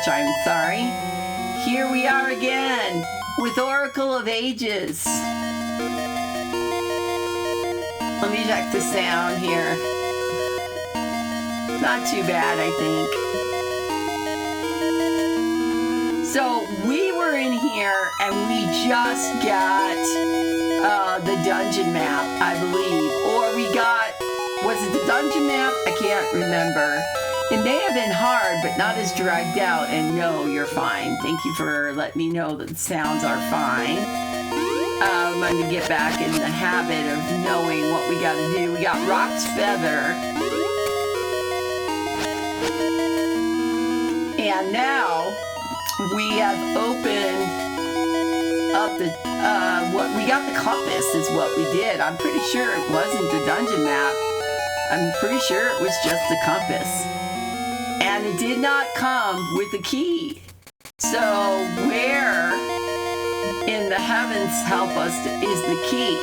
March, I'm sorry. Here we are again with Oracle of Ages. Let me check the sound here. Not too bad, I think. So we were in here and we just got the dungeon map, I believe. Or we got, was it the dungeon map? I can't remember. It may have been hard, but not as dragged out. And no, you're fine. Thank you for letting me know that the sounds are fine. I'm going to get back in the habit of knowing what we got to do. We got Rock's Feather. And now we have opened up the, what we got the compass is what we did. I'm pretty sure it wasn't the dungeon map. I'm pretty sure it was just the compass. And it did not come with a key. So where in the heavens help us is the key?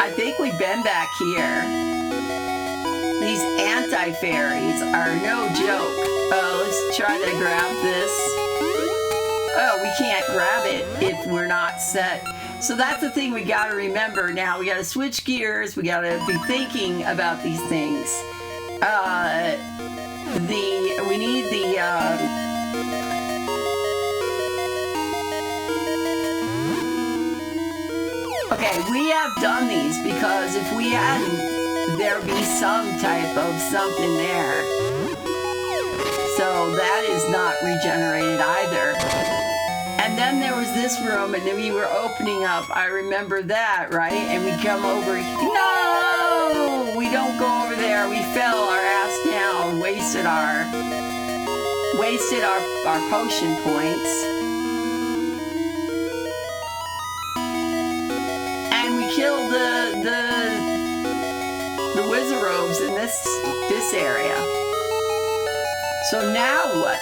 I think we've been back here. These anti-fairies are no joke. Let's try to grab this. Oh, we can't grab it if we're not set. So that's the thing we got to remember now. We got to switch gears. We got to be thinking about these things. We need the okay, we have done these because if we hadn't, there'd be some type of something there. So that is not regenerated either. And then there was this room, and then we were opening up. I remember that, right? And we come over. No, we don't go over there. We fell our ass down, wasted our potion points, and we killed the wizarobes in this area. So now what?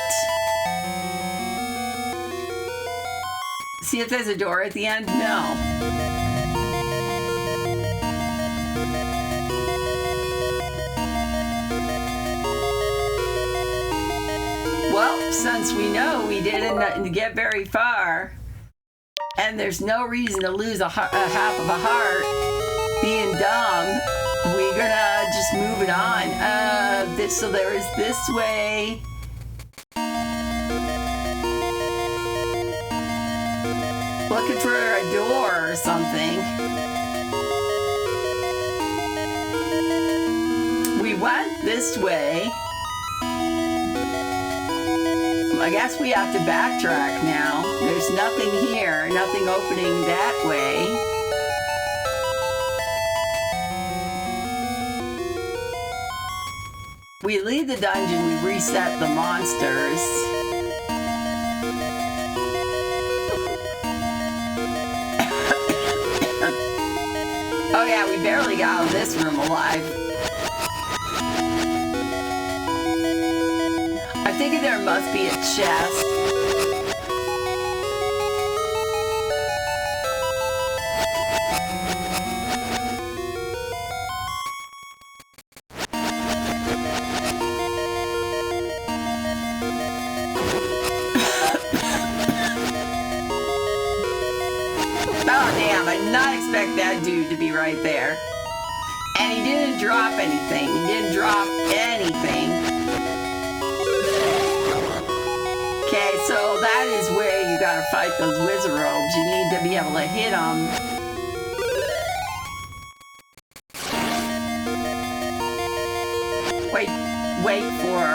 See if there's a door at the end? No. Well, since we know we didn't get very far, and there's no reason to lose a half of a heart being dumb, we're gonna just move it on. So there is this way. Looking for a door or something. We went this way. I guess we have to backtrack now. There's nothing here, nothing opening that way. We leave the dungeon, we reset the monsters. Oh yeah, we barely got out of this room alive. I think there must be a chest. Oh damn, I did not expect that dude to be right there. And he didn't drop anything. He didn't drop anything. Okay, so that is where you gotta fight those wizarobes. You need to be able to hit them. Wait for...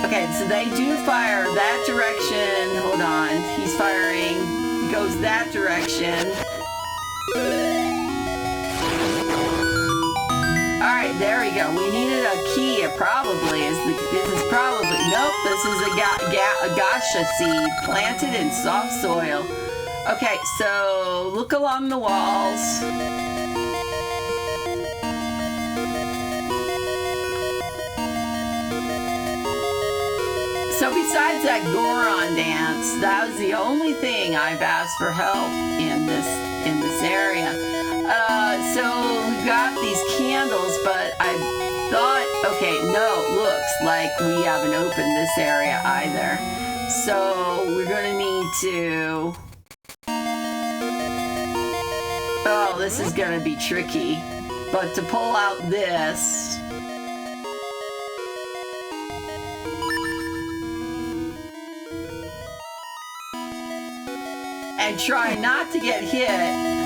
Okay, so they do fire that direction. Hold on. He's firing. He goes that direction. Alright, there we go. We needed a key. It probably is. This is probably... Nope, this is a gacha seed planted in soft soil. Okay, so look along the walls. So besides that Goron dance, that was the only thing I've asked for help in this area. So we've got these keys. but I thought, okay, no, looks like we haven't opened this area either. So we're gonna need to... Oh, this is gonna be tricky. But to pull out this... and try not to get hit...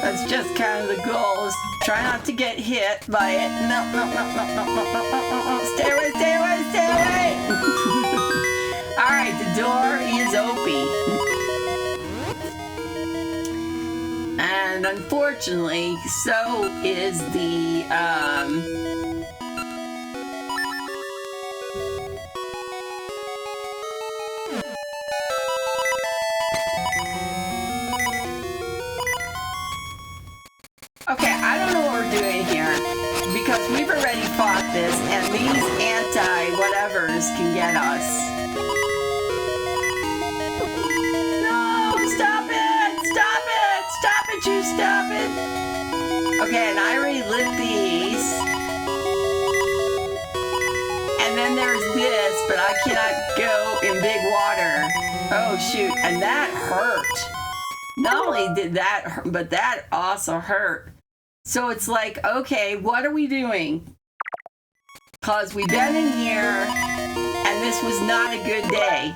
That's just kind of the goal, is try not to get hit by it. No. Stay away, stay away, stay away! Alright, the door is open. And unfortunately, so is the, okay, I don't know what we're doing here, because we've already fought this, and these anti-whatevers can get us. No! Stop it! Stop it! Stop it, you stop it! Okay, and I already lit these. And then there's this, but I cannot go in big water. Oh, shoot, and that hurt. Not only did that hurt, but that also hurt. So it's like, okay, what are we doing? Because we've been in here, and this was not a good day.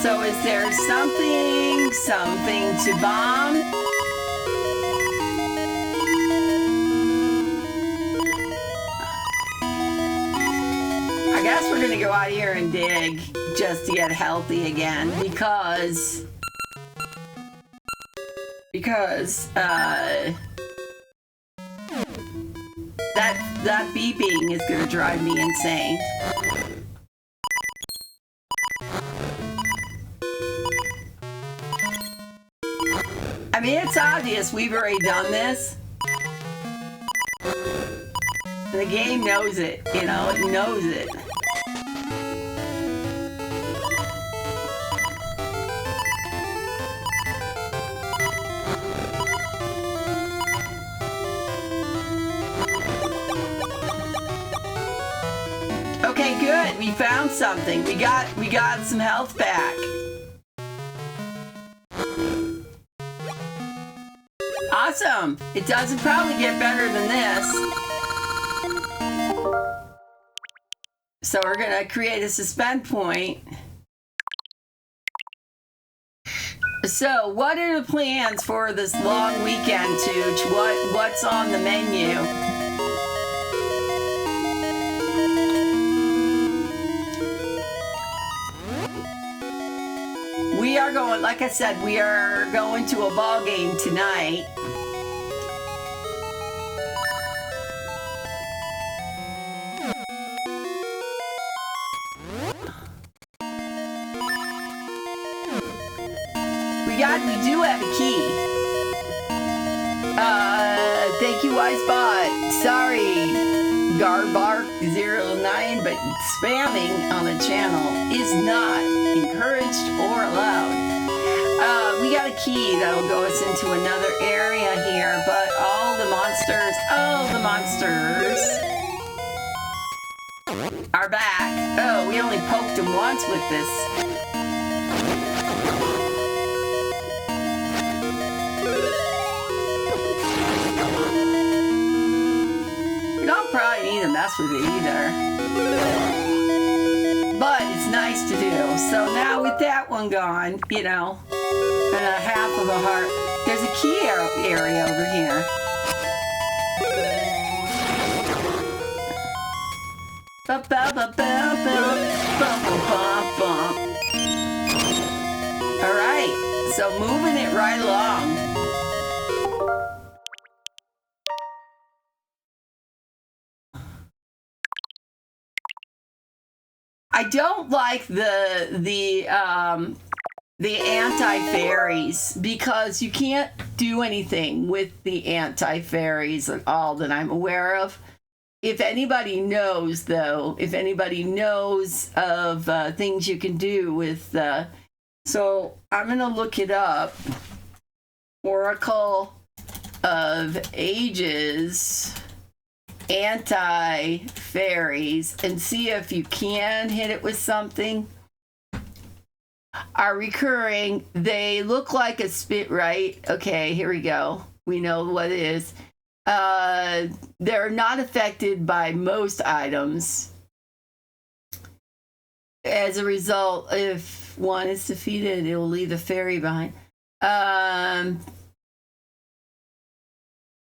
So is there something to bomb? I guess we're gonna go out here and dig just to get healthy again, because that beeping is gonna drive me insane. I mean, it's obvious we've already done this. The game knows it, you know, it knows it. Okay, good. We found something. We got some health back. Awesome. It doesn't probably get better than this. So we're gonna create a suspend point. So what are the plans for this long weekend, Tooch? What's on the menu? We are going, like I said, we are going to a ball game tonight. We do have a key. Thank you, Wisebot. Sorry, Garbark09, but spamming on the channel is not encouraged or allowed. We got a key that'll go us into another area here, but all the monsters are back. Oh, we only poked them once with this. Probably need to mess with it either, but it's nice to do. So now with get that one gone, you know, and a half of a heart. There's a key area over here. All right, so moving it right along. I don't like the anti-fairies because you can't do anything with the anti-fairies at all that I'm aware of. If anybody knows, though, if anybody knows of things you can do with, so I'm going to look it up. Oracle of Ages anti-fairies and see if you can hit it with something. Are recurring. They look like a spit, right? Okay, here we go. We know what it is. They're not affected by most items. As a result, if one is defeated, it will leave the fairy behind.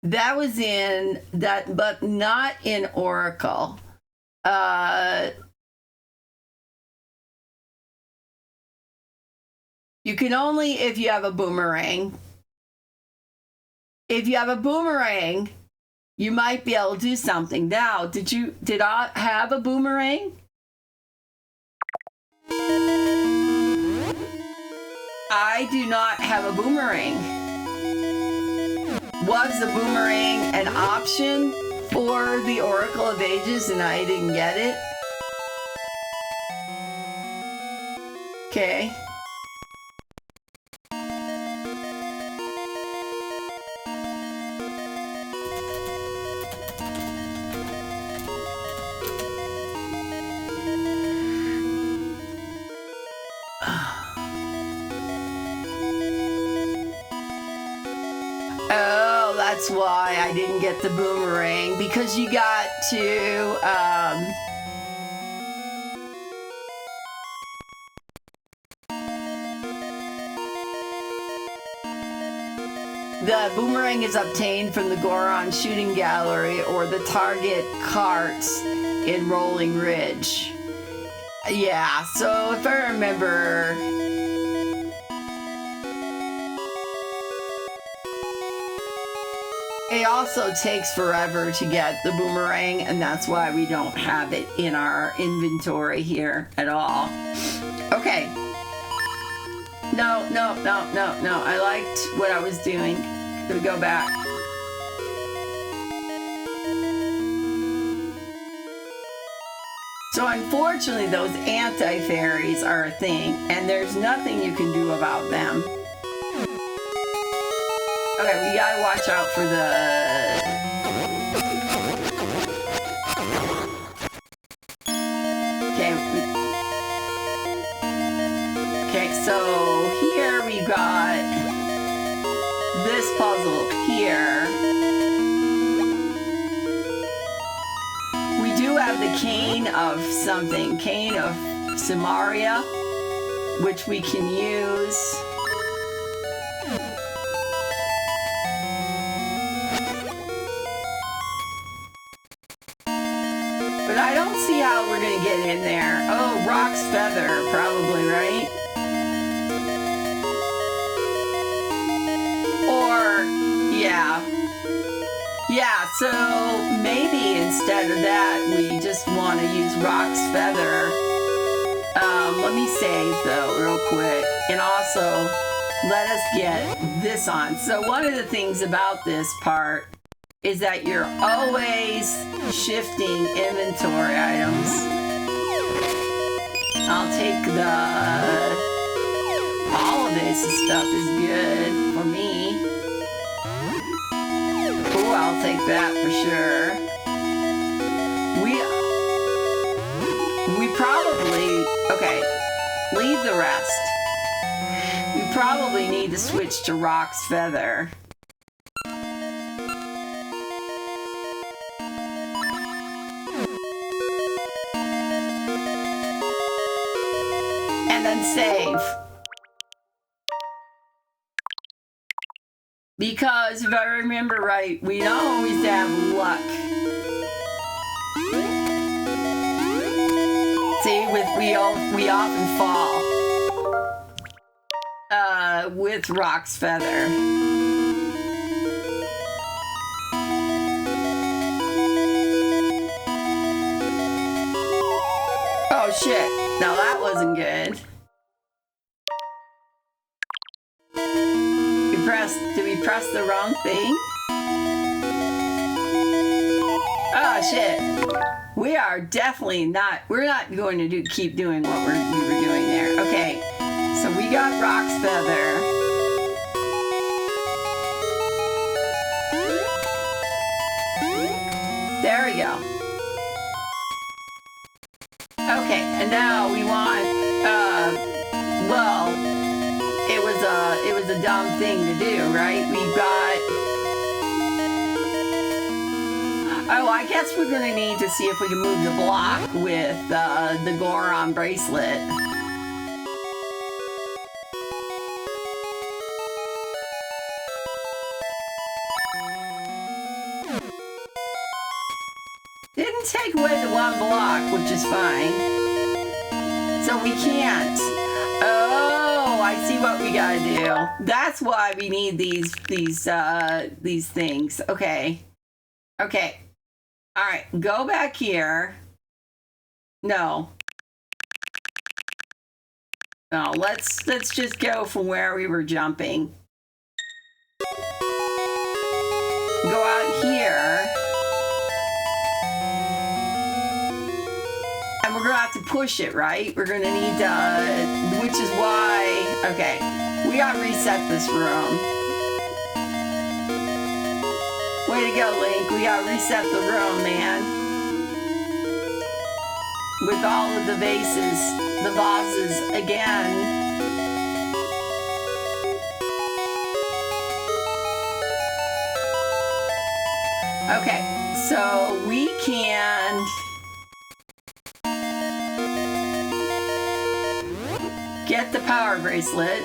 That was in that, but not in Oracle. You can only if you have a boomerang. If you have a boomerang, you might be able to do something. Now, did I have a boomerang? I do not have a boomerang. Was the boomerang an option for the Oracle of Ages and I didn't get it? Okay. Oh, that's why I didn't get the boomerang, because you got to the boomerang is obtained from the Goron shooting gallery or the target carts in Rolling Ridge. Yeah, so if I remember, it also takes forever to get the boomerang, and that's why we don't have it in our inventory here at all. Okay. No. I liked what I was doing. Gonna go back. So unfortunately, those anti-fairies are a thing, and there's nothing you can do about them. Okay, we gotta watch out for the... Okay, so here we got this puzzle here. We do have the cane of something, cane of Samaria, which we can use. But I don't see how we're gonna get in there. Oh, Rock's Feather, probably, right? Or, yeah. Yeah, so maybe instead of that, we just want to use Rock's Feather. Let me save, though, real quick. And also, let us get this on. So one of the things about this part is that you're always shifting inventory items. I'll take all of this stuff is good for me. Oh, I'll take that for sure. We probably, okay, leave the rest. We probably need to switch to Rock's Feather. And then and save. Because if I remember right, we don't always have luck. See, we often fall with Rock's Feather. Oh shit! Now that wasn't good. Did we press the wrong thing? Oh shit. We are definitely not, we're not going to keep doing what we were doing there. Okay, so we got Rock's Feather. There we go. Okay, and now we want, well, it was a dumb thing to do, right? We've got, oh, I guess we're going to need to see if we can move the block with the Goron bracelet. Didn't take away the one block, which is fine. So we can't. Oh, I see what we gotta do. That's why we need these things. Okay. Okay. All right, go back here. No. No, let's just go from where we were jumping. Go out here. And we're gonna have to push it, right? We're gonna need which is why, okay, we gotta reset this room. Way to go, Link. We gotta reset the room, man. With all of the vases again. Okay, so we can get the power bracelet.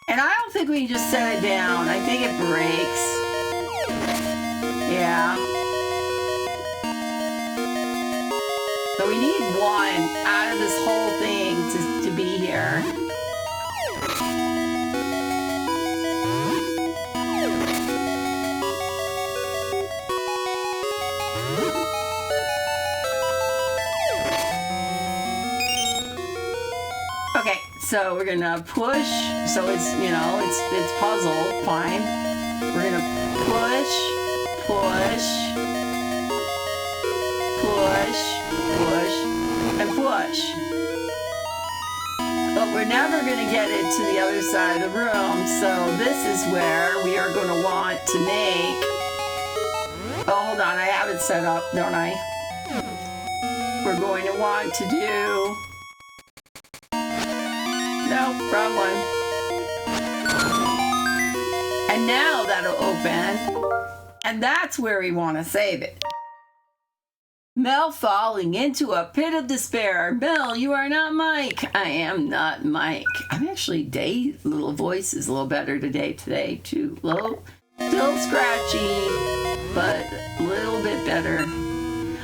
And I don't think we can just set it down. I think it breaks. Yeah. So we need one out of this whole thing to be here. Okay, so we're gonna push. So it's, you know, it's puzzle, fine. We're gonna push, and push. But we're never gonna get it to the other side of the room, so this is where we are gonna want to make, oh, hold on, I have it set up, don't I? We're going to want to do, nope, wrong one. And now that'll open, and that's where we want to save it. Mel falling into a pit of despair. Mel, you are not Mike. I am not Mike. I'm actually dazed. Little voice is a little better today too. Low, still scratchy, but a little bit better.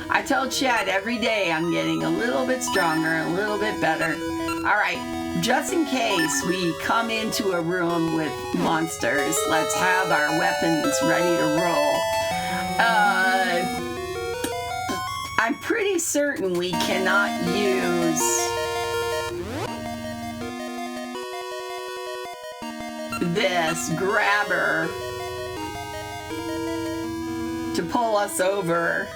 I tell Chad every day I'm getting a little bit stronger, a little bit better. All right, just in case we come into a room with monsters, let's have our weapons ready to roll. I'm pretty certain we cannot use this grabber to pull us over.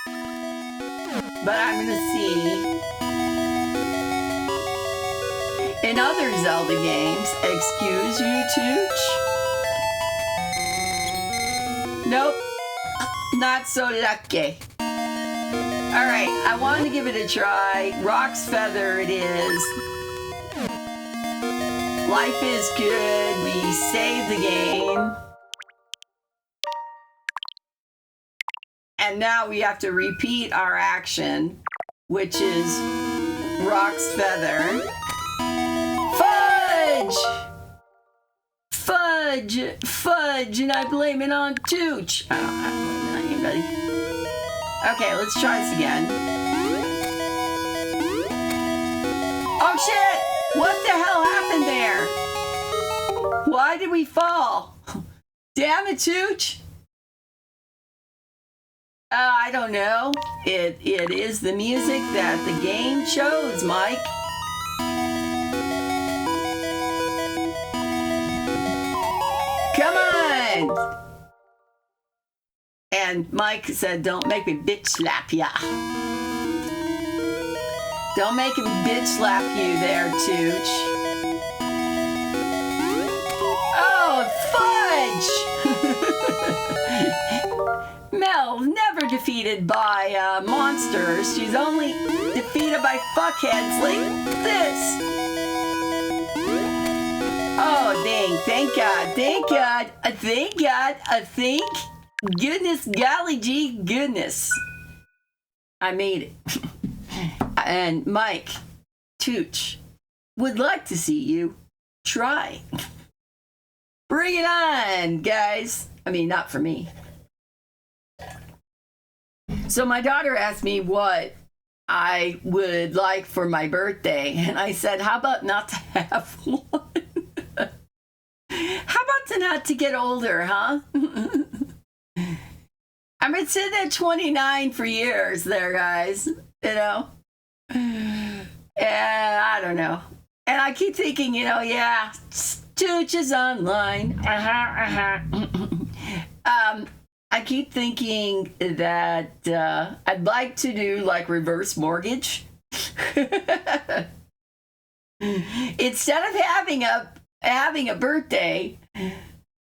But I'm gonna see. In other Zelda games, excuse you, Tooch? Nope. not so lucky. All right, I wanted to give it a try. Rock's Feather it is. Life is good. We saved the game. And now we have to repeat our action, which is Rock's Feather. Fudge! Fudge! Fudge! And I blame it on Tooch. I don't blame it on anybody. Okay, let's try this again. Oh shit! What the hell happened there? Why did we fall? Damn it, Tooch! I don't know. It is the music that the game chose, Mike. Come on! And Mike said, don't make me bitch slap ya. Don't make him bitch slap you there, Tooch. Oh, fudge! Mel, never defeated by monsters. She's only defeated by fuckheads like this. Oh, thank God, thank God, thank God, thank goodness, golly gee, goodness. I made it. And Mike, Tooch, would like to see you try. Bring it on, guys. I mean, not for me. So my daughter asked me what I would like for my birthday, and I said, how about not to have one? How about to not to get older, huh? I've been sitting at 29 for years there, guys, you know? And I don't know. And I keep thinking, you know, yeah, Tooch is online. I keep thinking that I'd like to do like reverse mortgage. Instead of having a birthday,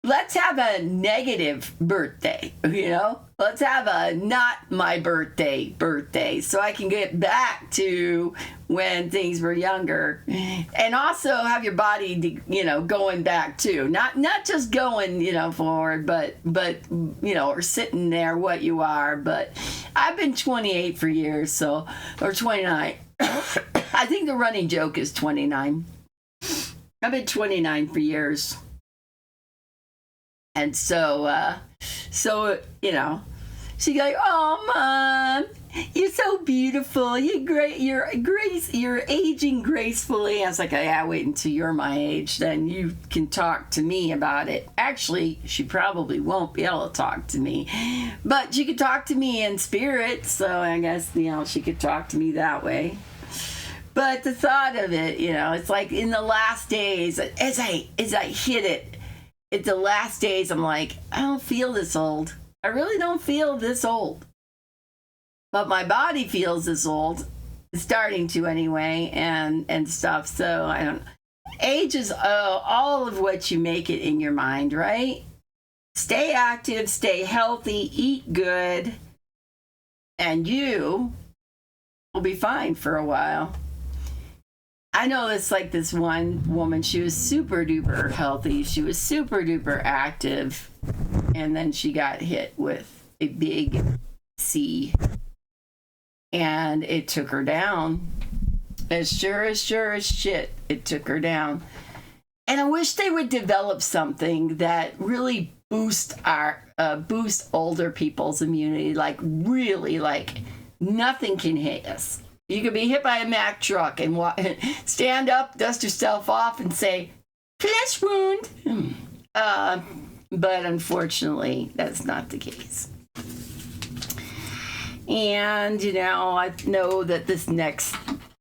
let's have a negative birthday, you know? Let's have a not my birthday so I can get back to when things were younger. And also have your body, you know, going back too. Not just going, you know, forward, but you know, or sitting there what you are. But I've been 28 for years, so, or 29. I think the running joke is 29. I've been 29 for years. And so, you know, she's like, oh, Mom, you're so beautiful. You're great. You're aging gracefully. I was like, yeah, wait until you're my age. Then you can talk to me about it. Actually, she probably won't be able to talk to me. But she could talk to me in spirit. So I guess, you know, she could talk to me that way. But the thought of it, you know, it's like in the last days, as I hit it, at the last days, I'm like, I don't feel this old. I really don't feel this old. But my body feels this old. It's starting to anyway, and stuff. So I don't. Age is all of what you make it in your mind, right? Stay active, stay healthy, eat good, and you will be fine for a while. I know it's like this one woman, she was super duper healthy. She was super duper active. And then she got hit with a big C. And it took her down. As sure as shit, it took her down. And I wish they would develop something that really boost older people's immunity. Like really, like nothing can hit us. You could be hit by a Mack truck and stand up, dust yourself off, and say, flesh wound. But unfortunately, that's not the case. And, you know, I know that this next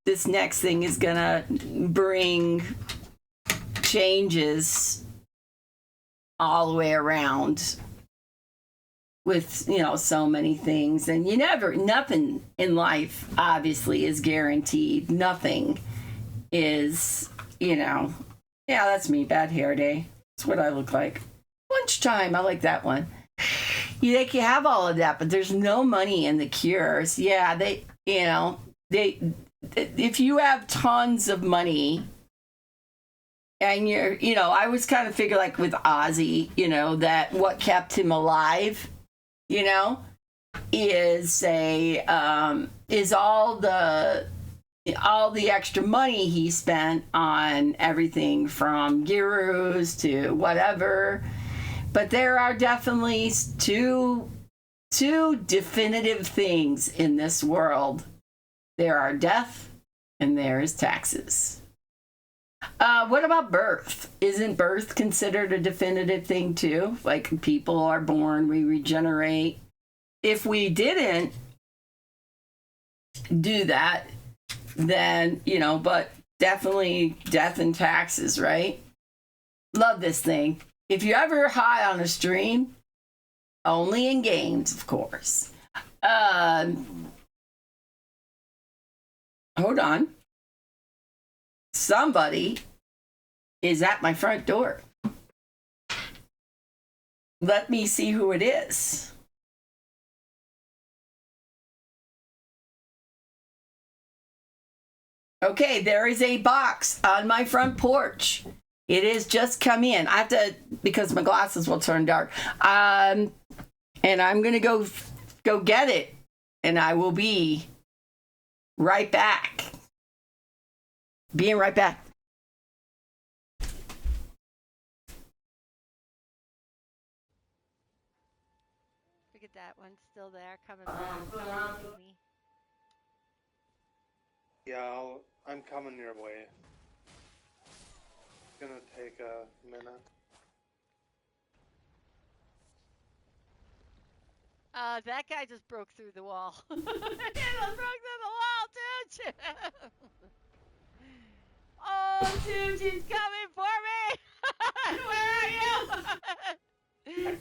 thing is going to bring changes all the way around. With, you know, so many things. And nothing in life, obviously, is guaranteed. Nothing is, you know, yeah, that's me, bad hair day. That's what I look like. Lunchtime, I like that one. they can have all of that, but there's no money in the cures. Yeah, they if you have tons of money and I was kind of figure like with Ozzy, that what kept him alive, is is all the extra money he spent on everything from gyros to whatever. But there are definitely two definitive things in this world. There are death and there is taxes. What about birth? Isn't birth considered a definitive thing too? Like people are born, we regenerate. If we didn't do that, then, but definitely death and taxes, right? Love this thing. If you're ever high on a stream, only in games, of course. Hold on. Somebody is at my front door. Let me see who it is. Okay, there is a box on my front porch. It is just come in. I have to, because my glasses will turn dark. And I'm going to go get it. And I will be right back. Being right back. Look at that one still there coming back. Yeah, I'm coming your way. It's gonna take a minute. That guy just broke through the wall. He just broke through the wall, dude. Oh, dude, she's coming for me. Where are you?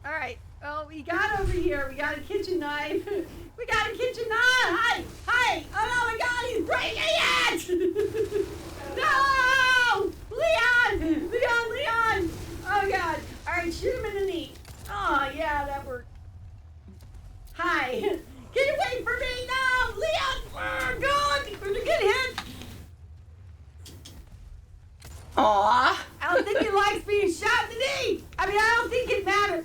All right. Oh, we got over here. We got a kitchen knife. We got a kitchen knife. Hi. Oh, my God. He's breaking it. No. Leon. Oh, God. All right. Shoot him in the knee. Oh, yeah, that worked. Hi. Get away from me. No. Leon. Oh, God. Good hit. Aw. I don't think he likes being shot in the knee. I mean, I don't think it matters.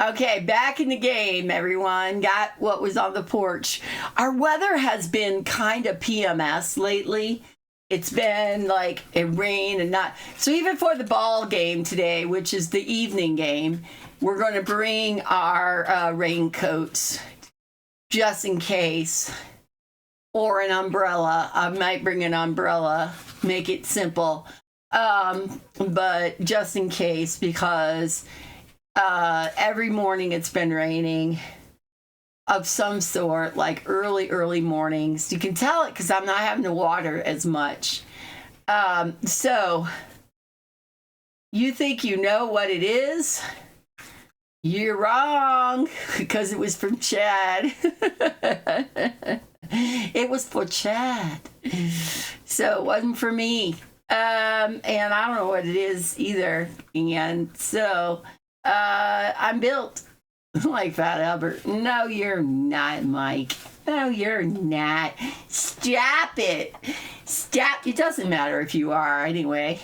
Okay, back in the game, everyone. Got what was on the porch. Our weather has been kind of PMS lately. It's been like it rained and not. So even for the ball game today, which is the evening game, we're going to bring our raincoats just in case. Or an umbrella. I might bring an umbrella. Make it simple. But just in case, because every morning it's been raining of some sort, like early mornings. You can tell it because I'm not having to water as much. So you think you know what it is? You're wrong, because it was from Chad. It was for Chad. So it wasn't for me. And I don't know what it is either. And so I'm built like Fat Albert. No, you're not, Mike. No, you're not. Stop it. Stop. It doesn't matter if you are anyway.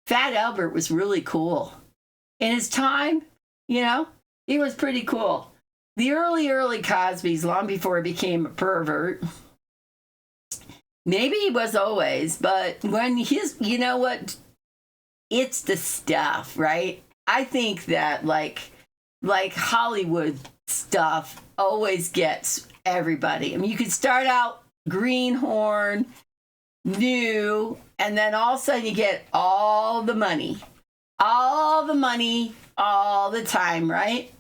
Fat Albert was really cool. In his time, he was pretty cool. The early Cosby's, long before he became a pervert. Maybe he was always, but when you know what? It's the stuff, right? I think that like Hollywood stuff always gets everybody. I mean, you could start out greenhorn, new, and then all of a sudden you get all the money, all the time, right?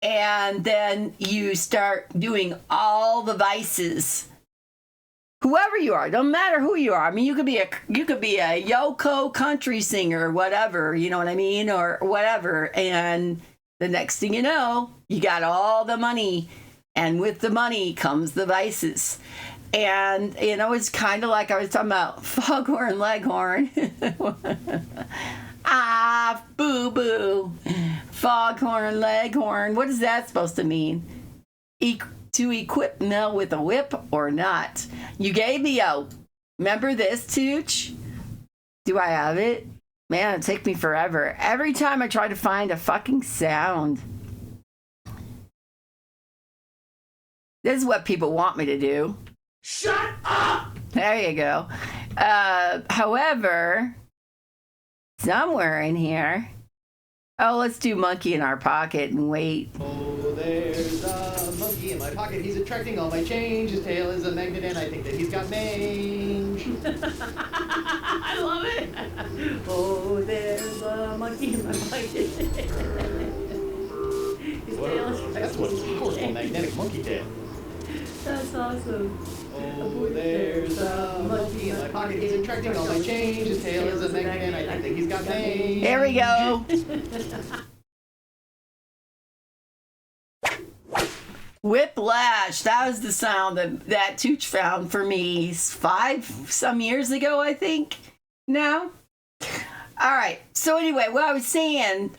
And then you start doing all the vices. Whoever you are, don't matter who you are. I mean, you could be a Yoko country singer or whatever, you know what I mean, or whatever. And the next thing you know, you got all the money, and with the money comes the vices. And it's kind of like I was talking about Foghorn Leghorn. Boo boo. Foghorn leghorn. What is that supposed to mean? To equip Mel with a whip or not? You gave me a. Remember this, Tooch? Do I have it? Man, it took me forever. Every time I try to find a fucking sound. This is what people want me to do. Shut up! There you go. However, somewhere in here. Oh, let's do monkey in our pocket and wait. Oh, there's a monkey in my pocket. He's attracting all my change. His tail is a magnet, and I think that he's got mange. I love it. Oh, there's a monkey in my pocket. His tail is That's one powerful magnetic monkey tail. That's awesome. Oh, there's a monkey in my pocket. He's attracting all my change. His tail is a magnet, and I think that he's got mange. There we go. Whiplash. That was the sound that Tooch found for me 5 some years ago, I think. Now. All right. So anyway, what I was saying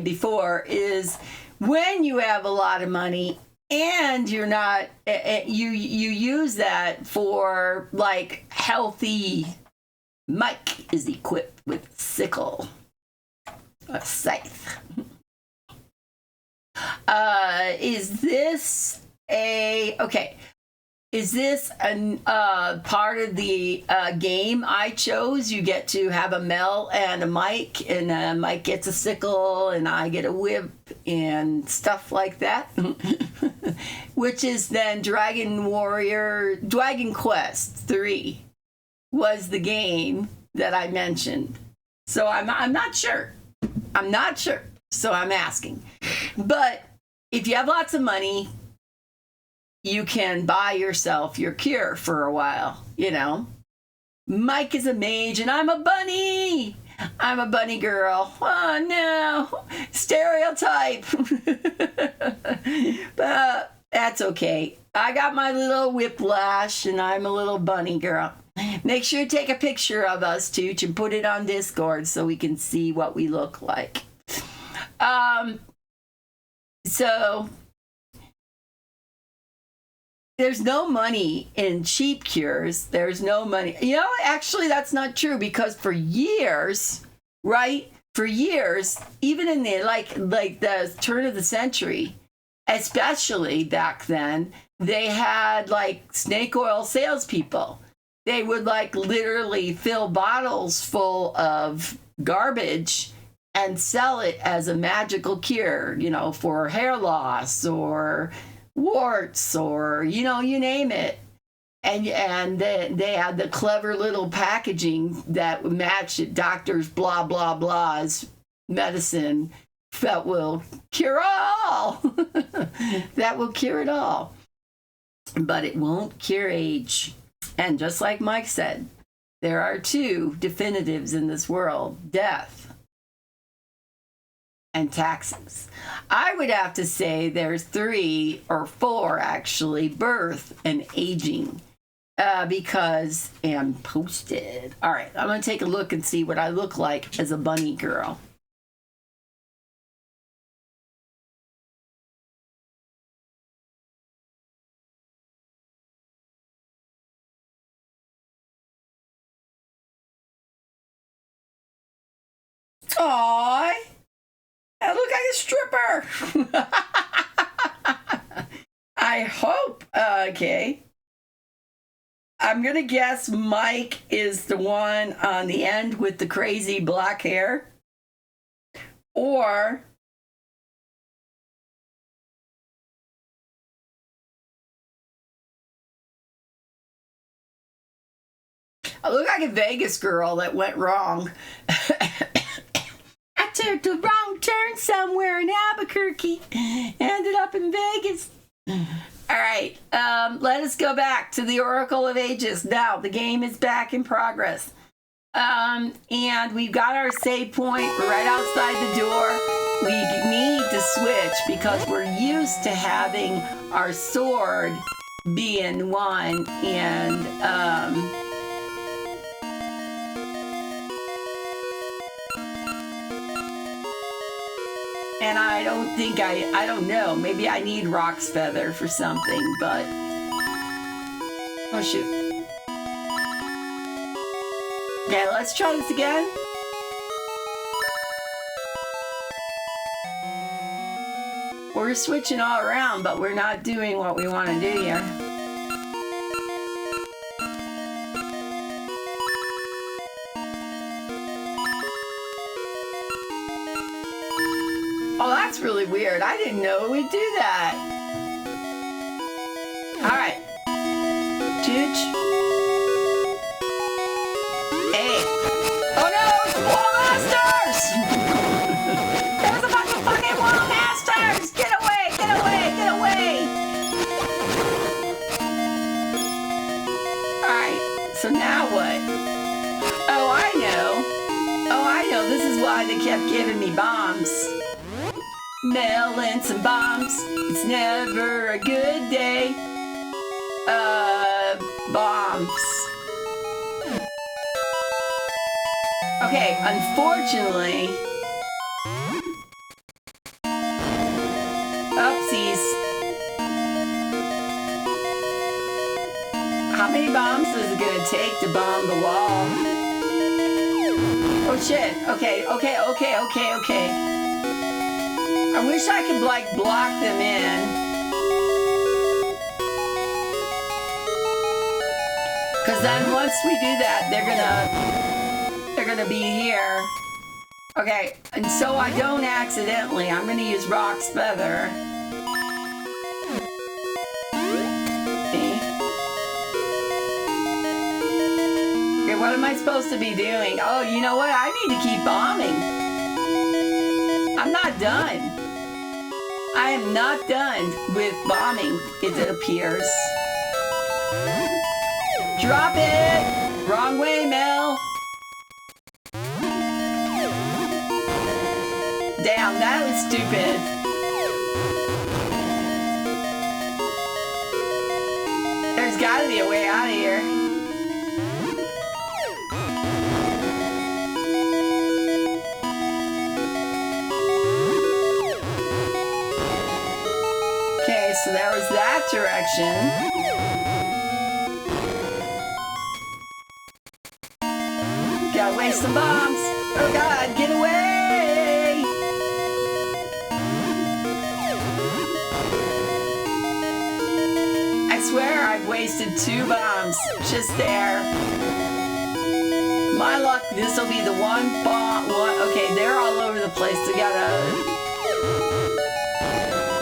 before is when you have a lot of money and you're not, you use that for like healthy. Mike is equipped with a sickle, a scythe. Is this a part of the game I chose? You get to have a Mel and a Mike, and Mike gets a sickle, and I get a whip and stuff like that. Which is then Dragon Quest 3 was the game that I mentioned. So I'm not sure. So I'm asking. But if you have lots of money, you can buy yourself your cure for a while, you know. Mike is a mage and I'm a bunny. I'm a bunny girl. Oh no, stereotype. But that's okay. I got my little whiplash and I'm a little bunny girl. Make sure to take a picture of us, Tooch, and put it on Discord so we can see what we look like. So there's no money in cheap cures. There's no money. You know, actually, that's not true because for years, right? For years, even in the like the turn of the century, especially back then, they had like snake oil salespeople. They would like literally fill bottles full of garbage and sell it as a magical cure, you know, for hair loss or warts or, you know, you name it. And they had the clever little packaging that matched doctors blah, blah, blah's medicine that will cure all. That will cure it all. But it won't cure age. And just like Mike said, there are 2 definitives in this world: death and taxes. I would have to say there's 3 or 4 actually: birth and aging, because and posted. All right, I'm gonna take a look and see what I look like as a bunny girl. Aww, I look like a stripper. I hope. Okay. I'm going to guess Mike is the one on the end with the crazy black hair. Or I look like a Vegas girl that went wrong. I took the wrong turn somewhere in Albuquerque. Ended up in Vegas. All right, let us go back to the Oracle of Ages. Now, the game is back in progress. And we've got our save point. We're right outside the door. We need to switch because we're used to having our sword being one. And and I don't think I don't know. Maybe I need Rock's Feather for something, but... Oh, shoot. Okay, let's try this again. We're switching all around, but we're not doing what we want to do here. Oh, that's really weird. I didn't know we'd do that. All right. Chooch. Hey. Oh no, it's the Wall Masters! There's a bunch of fucking Wall Masters! Get away, get away, get away! Alright, so now what? Oh, I know. Oh, I know. This is why they kept giving me bombs. Melon some bombs. It's never a good day. Bombs. Okay, unfortunately... Oopsies. How many bombs is it gonna take to bomb the wall? Oh shit. Okay. I wish I could, like, block them in. Because then once we do that, they're gonna be here. Okay, and so I don't accidentally, I'm gonna use Rock's Feather. See? Okay, what am I supposed to be doing? Oh, you know what? I need to keep bombing. I'm not done. I am not done with bombing, it appears. Drop it! Wrong way, Mel! Damn, that was stupid. There's gotta be a way out of here. Okay, so there was that direction. Gotta waste some bombs. Oh god, get away! I swear I've wasted 2 bombs just there. My luck, this will be the one bomb. Okay, they're all over the place. We gotta...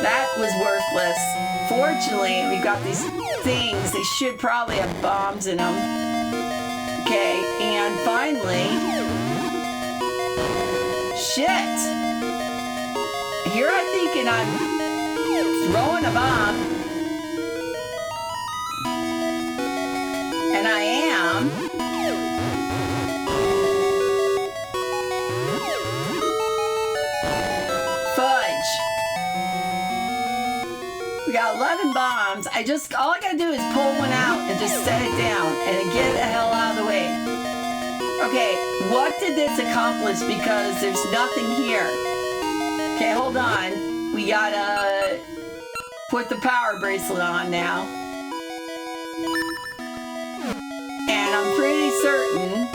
That was worthless. Fortunately, we got these things. They should probably have bombs in them. Okay, and finally... Shit! Here I'm thinking I'm throwing a bomb. And I am. Fudge. We got 11 bombs. All I gotta do is pull one out and just set it down and get the hell out of the way. Okay, what did this accomplish? Because there's nothing here. Okay, hold on. We gotta put the power bracelet on now. And I'm pretty certain...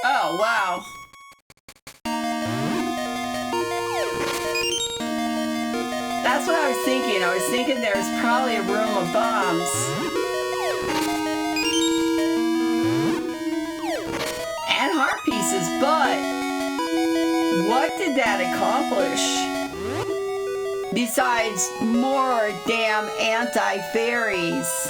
Oh, wow. That's what I was thinking. I was thinking there's probably a room of bombs. And heart pieces, but what did that accomplish? Besides more damn anti-fairies.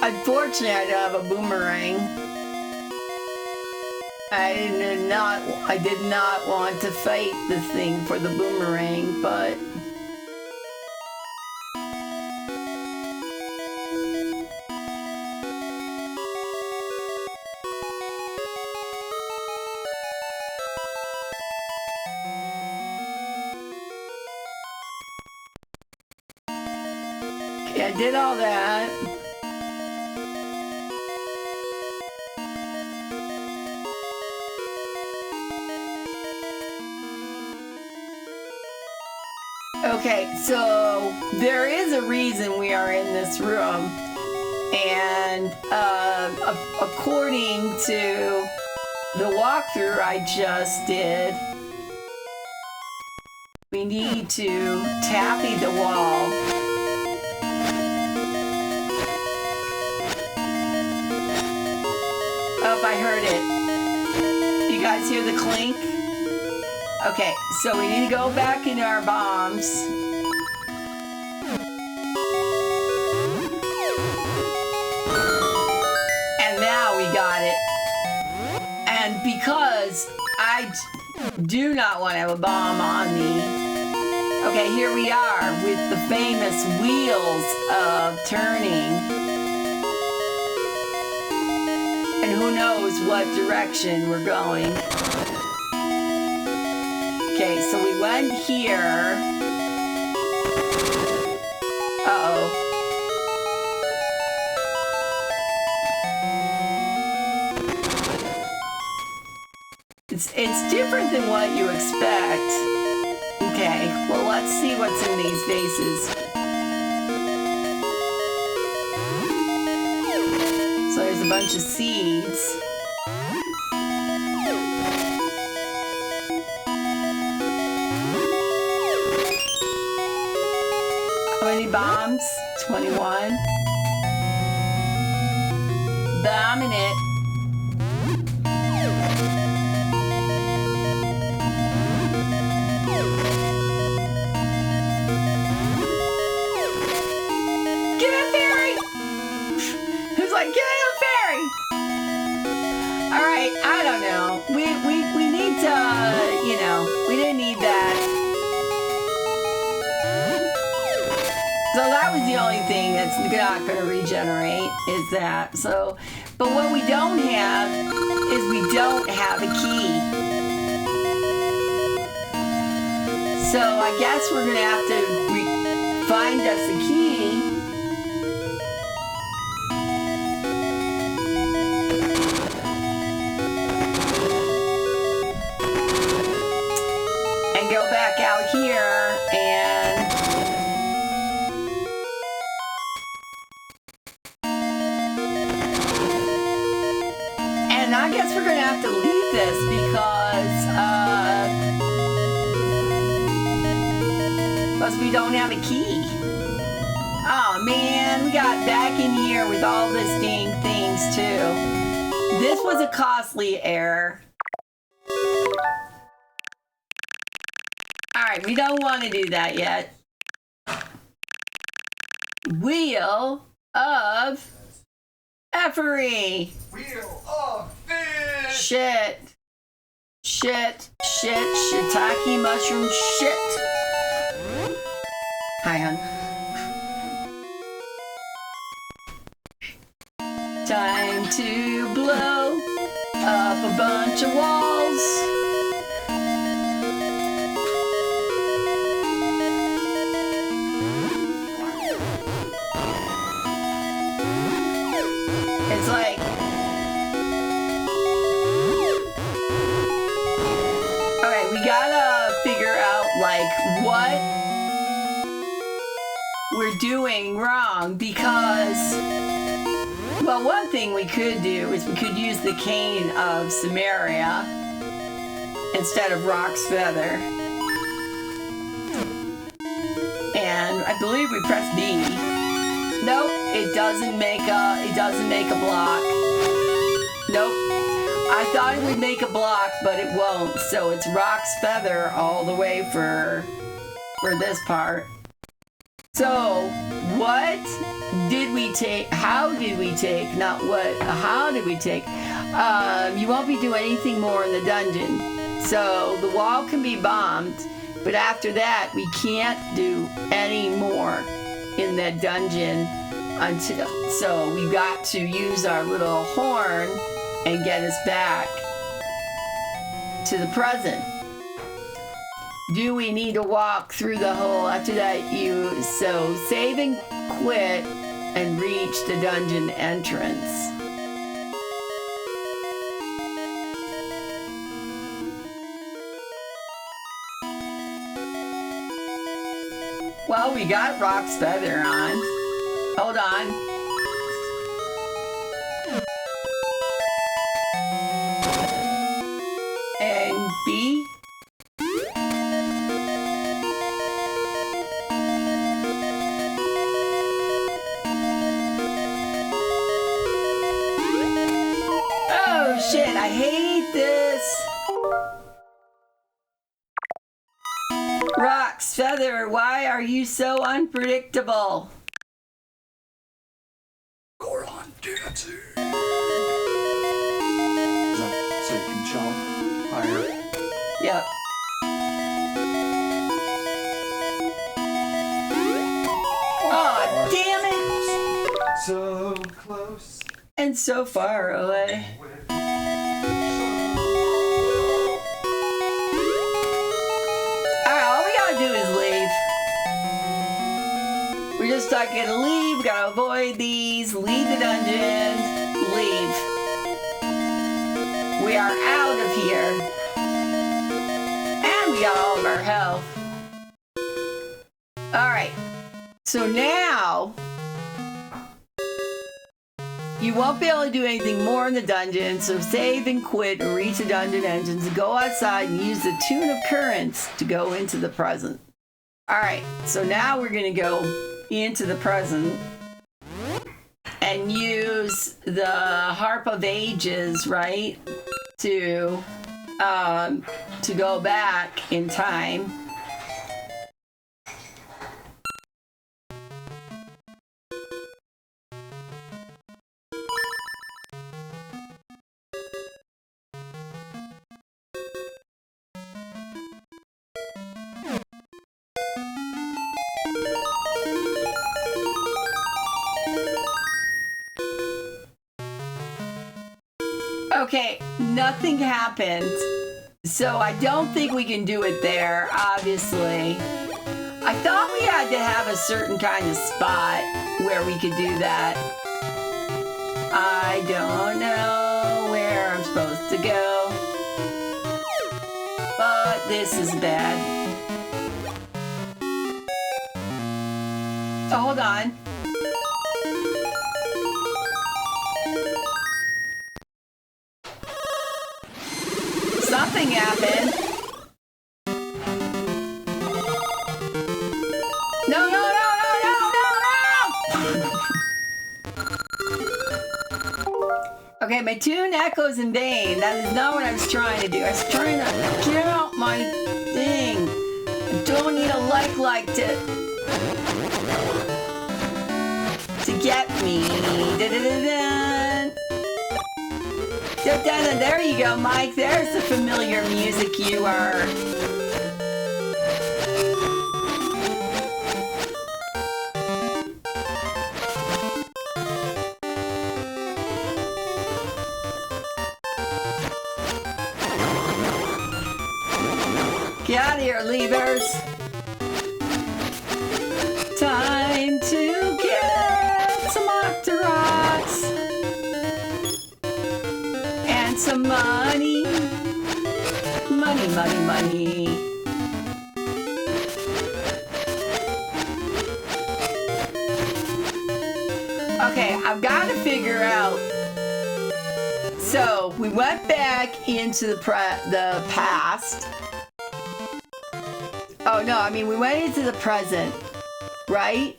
Unfortunately, I don't have a boomerang. I did not want to fight the thing for the boomerang, but okay, I did all that. Okay, so there is a reason we are in this room, and according to the walkthrough I just did, we need to tappy the wall. Oh, I heard it. You guys hear the clink? Okay, so we need to go back into our bombs. And now we got it. And because I do not want to have a bomb on me. Okay, here we are with the famous wheels of turning. And who knows what direction we're going. Okay, so we went here. Uh-oh. It's different than what you expect. Okay, well, let's see what's in these vases. So there's a bunch of seeds. How many bombs? 21. Bombing it. Get a fairy! Who's like, get a fairy! Alright, I don't know. We need to, you know, we didn't need that. So that was the only thing that's not going to regenerate, is that. So, but what we don't have is we don't have a key. So I guess we're going to have to find us a key. And go back out here and I guess we're going to have to leave this because we don't have a key. Oh man, we got back in here with all this dang things too. This was a costly error. Alright, we don't want to do that yet. Wheel of Effery. Wheel of fish! Shit. Shit. Shit. Shiitake mushroom shit. Hi, hon. Time to blow up a bunch of walls. It's like, alright, we gotta figure out like what we're doing wrong, because, well, one thing we could do is we could use the cane of Samaria instead of Rock's Feather. And I believe we press B. Nope, it doesn't make a block. Nope. I thought it would make a block, but it won't. So it's Rock's Feather all the way for this part. So what did we take? How did we take? Not what, how did we take? You won't be doing anything more in the dungeon. So the wall can be bombed, but after that, we can't do any more in that dungeon until, so we've got to use our little horn and get us back to the present. Do we need to walk through the hole after that? So save and quit and reach the dungeon entrance. Well, we got Rock's feather on. Hold on. And B. Oh shit, I hate this. Rock's feather, why are you so unpredictable? Goron dancing. Is that so you can jump higher? Yep. Oh, damn it! So close. And so far away. Alright, all we gotta do is leave. We're just not gonna leave. We gotta avoid these. Leave the dungeon. Leave. We are out of here. And we got all of our health. Alright. So now you won't be able to do anything more in the dungeon, so save and quit and reach the dungeon entrance and go outside and use the tune of currents to go into the present. Alright, so now we're going to go into the present and use the Harp of Ages, right, to go back in time. Okay, nothing happened, so I don't think we can do it there, obviously. I thought we had to have a certain kind of spot where we could do that. I don't know where I'm supposed to go, but this is bad. Oh, hold on. Something happened. No, no, no, no, no, no, no! Okay, my tune echoes in vain. That is not what I was trying to do. I was trying to get out my thing. I don't need a like to get me. Da-da-da-da. There you go, Mike. There's the familiar music you are. Get out of here, leavers. Time to get some Octoroks. Some money, money, money, money. Okay, I've got to figure out. So we went back into the past. Oh no, I mean we went into the present, right?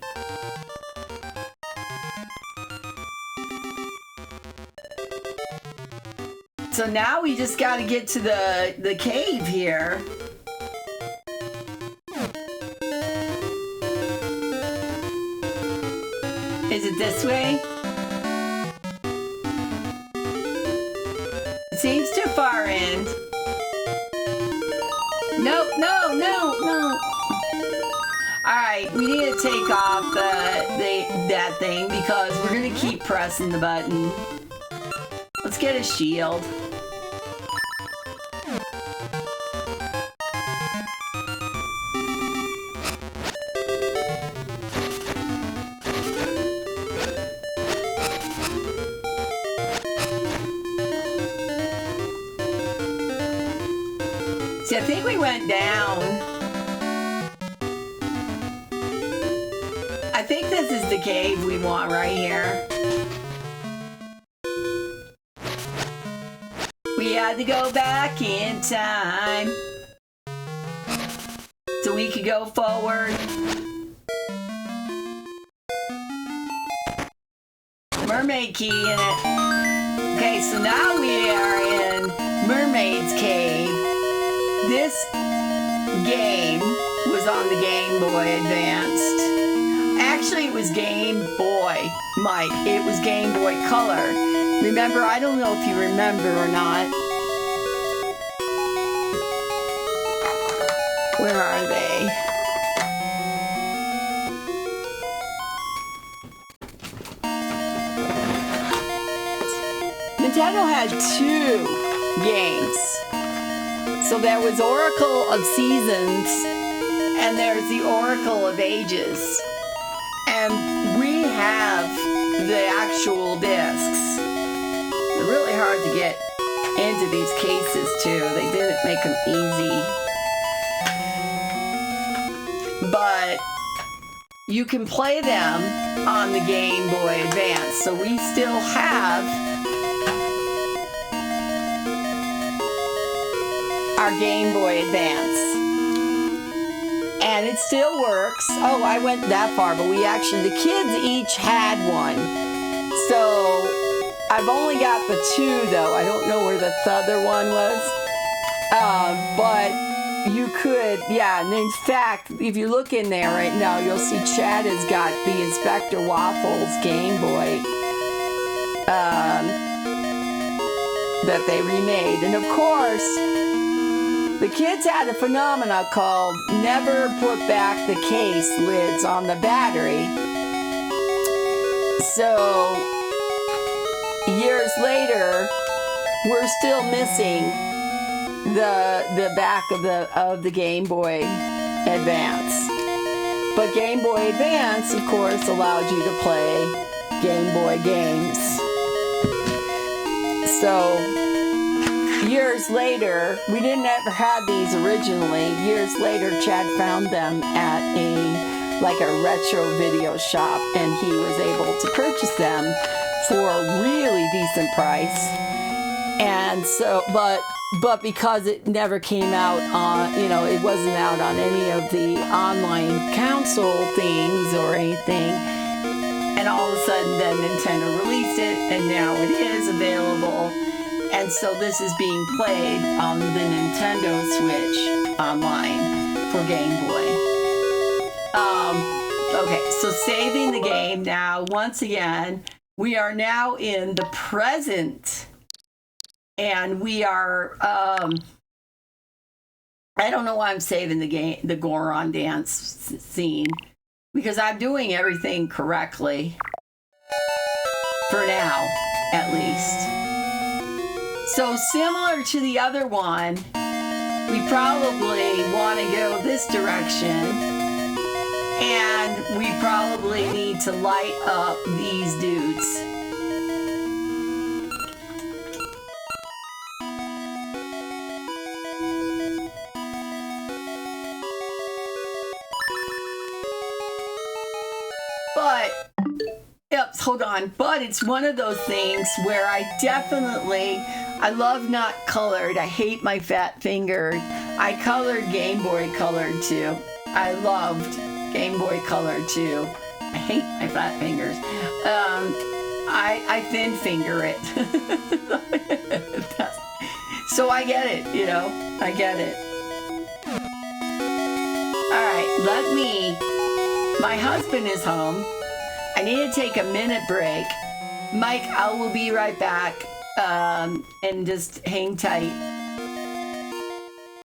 So now we just got to get to the cave here. this way? It seems too far in. No. Alright, we need to take off that thing because we're gonna keep pressing the button. Let's get a shield. See, I think we went down. I think this is the cave we want right here. We had to go back in time so we could go forward. Mermaid key in it. Okay, so now we are in Mermaid's Cave. This game was on the Game Boy Advanced. Actually, it was Game Boy, Mike. It was Game Boy Color. Remember, I don't know if you remember or not. Where are they? Nintendo had 2 games. So there was Oracle of Seasons, and there's the Oracle of Ages. And we have the actual discs. They're really hard to get into these cases, too. They didn't make them easy. But you can play them on the Game Boy Advance. So we still have our Game Boy Advance. And it still works. Oh, I went that far, but the kids each had one. So I've only got the 2 though. I don't know where the other one was. But you could, yeah, and in fact, if you look in there right now, you'll see Chad has got the Inspector Waffles Game Boy that they remade. And of course, the kids had a phenomenon called never put back the case lids on the battery. So years later, we're still missing the back of the Game Boy Advance. But Game Boy Advance, of course, allowed you to play Game Boy games. So years later, we didn't ever have these originally. Years later, Chad found them at a retro video shop, and he was able to purchase them for a really decent price. And so, but because it never came out on, it wasn't out on any of the online console things or anything. And all of a sudden, then Nintendo released it, and now it is available. And so this is being played on the Nintendo Switch online for Game Boy. Okay, so saving the game now. Once again, we are now in the present. And we are, I don't know why I'm saving the Goron dance scene. Because I'm doing everything correctly. For now, at least. So similar to the other one, we probably want to go this direction. And we probably need to light up these dudes. But, hold on. But it's one of those things where I love not colored. I hate my fat finger. I colored Game Boy Color too. I loved Game Boy Color too. I hate my fat fingers. I thin finger it. So I get it, I get it. All right, my husband is home, I need to take a minute break. Mike, I will be right back. And just hang tight.